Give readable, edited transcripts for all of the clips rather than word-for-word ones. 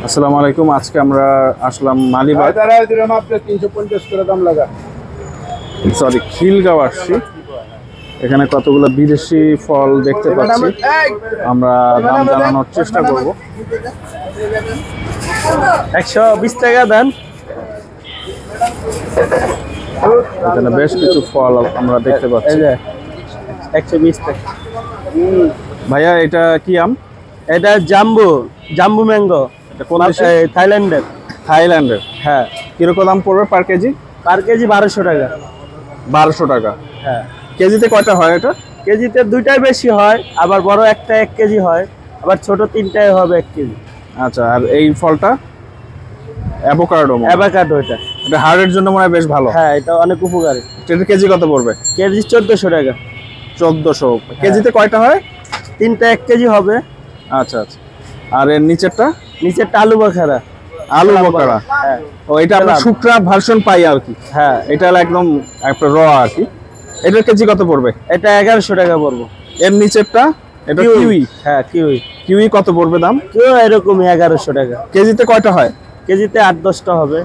আসসালামু আলাইকুম। আজকে আমরা আসলাম মালিবাগ, সরি খিলগাঁও আসছি। এখানে কতগুলো বিদেশি ফল দেখতে পাচ্ছি, আমরা দাম জানানোর চেষ্টা করব। 120 টাকা দেন। এখানে বেশ কিছু ফল আমরা দেখতে পাচ্ছি। 120 টাকা। ভাইয়া এটা কি আম? এটা জাম্বু ম্যাঙ্গো। এটা কোন দেশে? থাইল্যান্ডের। থাইল্যান্ডের। হ্যাঁ। কিরকম দাম পড়বে পার কেজি? পার কেজি 1200 টাকা। 1200 টাকা। হ্যাঁ। কেজিতে কয়টা হয় এটা? কেজিতে দুইটাই বেশি হয়, আবার বড় একটা 1 কেজি হয়, আবার ছোট তিনটাই হবে 1 কেজি। আচ্ছা, আর এই ফলটা অ্যাভোকাডো। অ্যাভোকাডো এটা হার্টের জন্য মনে হয় বেশ ভালো। হ্যাঁ, এটা অনেক উপকারী। এটা কেজি কত পড়বে? কেজি 1400 টাকা। 1400। কেজিতে কয়টা হয়? তিনটা 1 কেজি হবে। আচ্ছা আচ্ছা। আর এর নিচেরটা? নিচেরটা আলু বখারা। আলু বখারা। হ্যাঁ। ও এটা আমরা শুকনা ভার্সন পাই আর কি। হ্যাঁ, এটা হলো একদম একটা র আর কি। এটার কেজি কত পড়বে? এটা 1100 টাকা পড়বে। এর নিচেরটা? এটা কিউই। হ্যাঁ, কিউই কত পড়বে দাম? কিউই এরকমই 1100 টাকা। কেজিতে কয়টা হয়? কেজিতে 8-10টা হবে।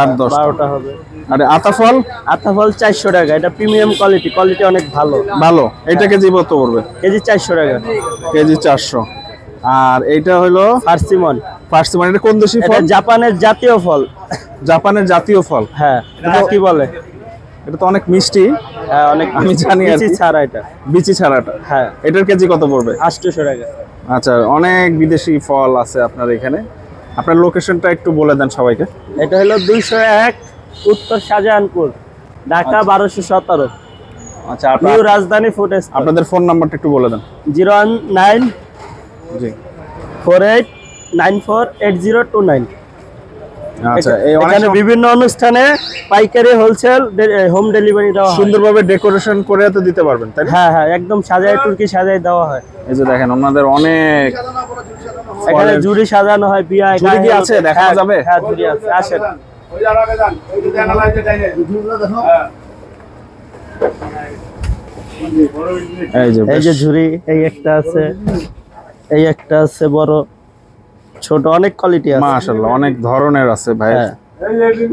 8-10 12টা হবে। আর আতাফল? আতাফল 400 টাকা। এটা প্রিমিয়াম কোয়ালিটি অনেক ভালো। এটা কেজি কত পড়বে? কেজি 400 টাকা। কেজি 400। আর এইটা হলো পার্সিমন। এটা কোন দেশি ফল? এটা জাপানের জাতীয় ফল। জাপানের জাতীয় ফল। হ্যাঁ, এটা কি বলে? এটা তো অনেক মিষ্টি। হ্যাঁ, অনেক। আমি জানি আর বিচি কি। ছাড়া এটা। বিচি ছাড়াটা। হ্যাঁ। এটার কেজি কত পড়বে? 800 টাকা। আচ্ছা, অনেক বিদেশি ফল আছে আপনার এখানে। আপনার লোকেশনটা একটু বলে দেন সবাইকে। এটা হলো 201 উত্তর শাহজাহানপুর, ঢাকা 1217। আচ্ছা, নিউ রাজধানী ফুড স্টল। আপনাদের ফোন নাম্বারটা একটু বলে দেন। 019 জি 48948029। আচ্ছা, এই এখানে বিভিন্ন অনুষ্ঠানে পাইকারি হোলসেল হোম ডেলিভারি দেওয়া হয়। সুন্দরভাবে ডেকোরেশন করে তো দিতে পারবেন, তাই না? হ্যাঁ হ্যাঁ, একদম সাজায় তুর্কি সাজায় দেওয়া হয়। এই যে দেখেন ওনাদের অনেক এখানে জুড়ি সাজানো হয়। বিয়া জুড়ি কি আছে? দেখা যাবে? হ্যাঁ, জুড়ি আছে। আসেন। এই যে ঝুড়ি, এই একটা আছে, এই একটা আছে বড় ছোট, অনেক কোয়ালিটি আছে। মাশাআল্লাহ, অনেক ধরনের আছে ভাই। হ্যাঁ,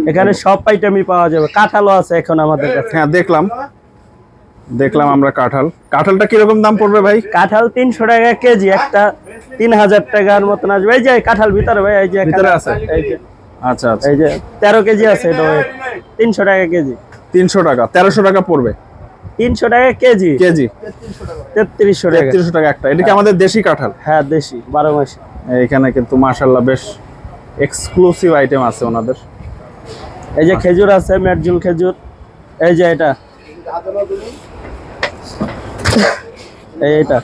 এখানে সব আইটেমই পাওয়া যাবে। কাঁঠালও আছে এখন আমাদের কাছে। হ্যাঁ, দেখলাম আমরা কাঁঠালটা কিরকম দাম পড়বে ভাই? কাঁঠাল 300 টাকা কেজি। একটা 3000 টাকার মতন আসবে। এই যে কাঁঠাল ভিতরে ভাই, এই যে ভিতরে আছে। এই যে আচ্ছা আচ্ছা। এই যে 13 কেজি আছে। এটা 300 টাকা কেজি। 300 টাকা। 1300 টাকা পড়বে। 300 টাকা কেজি। 3300 টাকা। 3300 টাকা একটা। এটা কি আমাদের দেশি কাঁঠাল? হ্যাঁ, দেশি 12 মাসি। এখানে কিন্তু মাশাআল্লাহ বেশ এক্সক্লুসিভ আইটেম আছে ওনাদের। এই যে খেজুর আছে, মেরজুল খেজুর। এই যে এটা, এইটা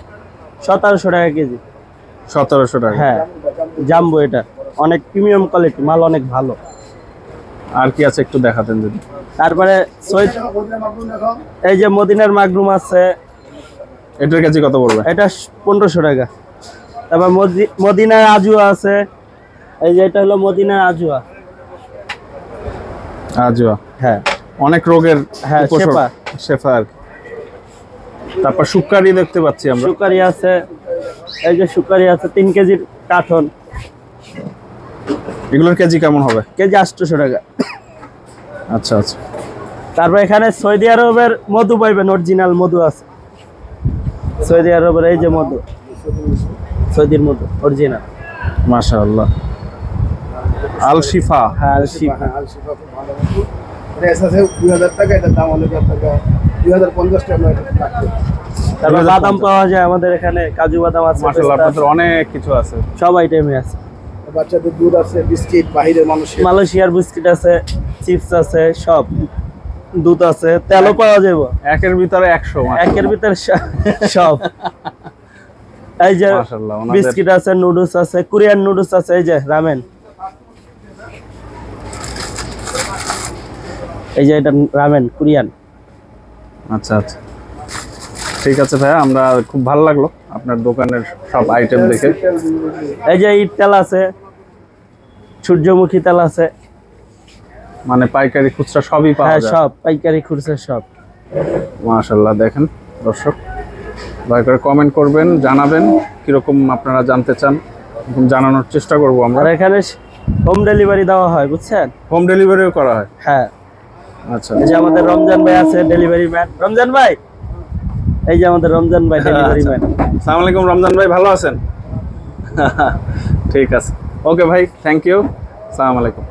1700 টাকা কেজি। 1700 টাকা। হ্যাঁ, জাম্বো। এটা অনেক প্রিমিয়াম কোয়ালিটি, মাল অনেক ভালো। আর কি আছে একটু দেখাতেন যদি। তারপরে এই যে মদিনার মাগরুম আছে। এটার কেজি কত পড়বে? এটা 1500 টাকা। তারপর মদিনার আজুয়া আছে। এই যে এটা হলো মদিনার আজুয়া। হ্যাঁ, অনেক রোগের শেফা। শেফা আর কি। তারপর শুকারি দেখতে পাচ্ছি আমরা। শুকারি আছে। এই যে শুকারি আছে 3 কেজির কার্টন। এগুলোর কেজি কেমন হবে? কেজি 800 টাকা। আচ্ছা আচ্ছা। তারপর এখানে সৌদি আরবের মধু পাইবেন, অরিজিনাল মধু আছে। সৌদি আরবের এই যে মধু, সৌদির মধু অরিজিনাল। মাশাআল্লাহ। আল শিফা। হ্যাঁ, আল শিফা। এটা এসএসএ 2000 টাকা। এটা দাম হলো টাকা 2050 টাকা। তারপর বাদাম পাওয়া যায় আমাদের এখানে, কাজু বাদাম আছে। মাশাআল্লাহ, আপনাদের অনেক কিছু আছে। সব আইটেমই আছে। বাচ্চাদের দুধ আছে, বিস্কিট, বাহিরের মানুষের মালয়েশিয়ার বিস্কিট আছে, চিপস আছে, সব দুধ আছে, তেলও পাওয়া যাবে। একের ভিতরে 100। একের ভিতরে সব। এই যে মাশাআল্লাহ, বিস্কিট আছে, নুডলস আছে, কোরিয়ান নুডলস আছে। এই যে রামেন। এই যে এটা রামেন কোরিয়ান। আচ্ছা আচ্ছা, ঠিক আছে ভাইয়া, আমরা খুব ভালো লাগলো আপনার দোকানের সব আইটেম দেখে। এই যে ইট তেল আছে, সূর্যমুখী তেল আছে। মানে পাইকারি খুচরা সবই পাওয়া হ্যাঁ, যায়? সব পাইকারি খুচরা সব। মাশাআল্লাহ, দেখেন দর্শক, দয়া করে কমেন্ট করবেন, জানাবেন কিরকম আপনারা জানতে চান। জানানোর চেষ্টা করব আমরা। আর এখানে হোম ডেলিভারি দেওয়া হয়, বুঝছেন? হোম ডেলিভারিও করা হয়? হ্যাঁ। আচ্ছা, এই যে আমাদের রমজান ভাই আছে ডেলিভারি ম্যান। রমজান ভাই, এই যে আমাদের রমজান ভাই ডেলিভারি ম্যান। আসসালামু আলাইকুম রমজান ভাই, ভালো আছেন? ঠিক আছে, ওকে ভাই, থ্যাংক ইউ, আসসালামু আলাইকুম।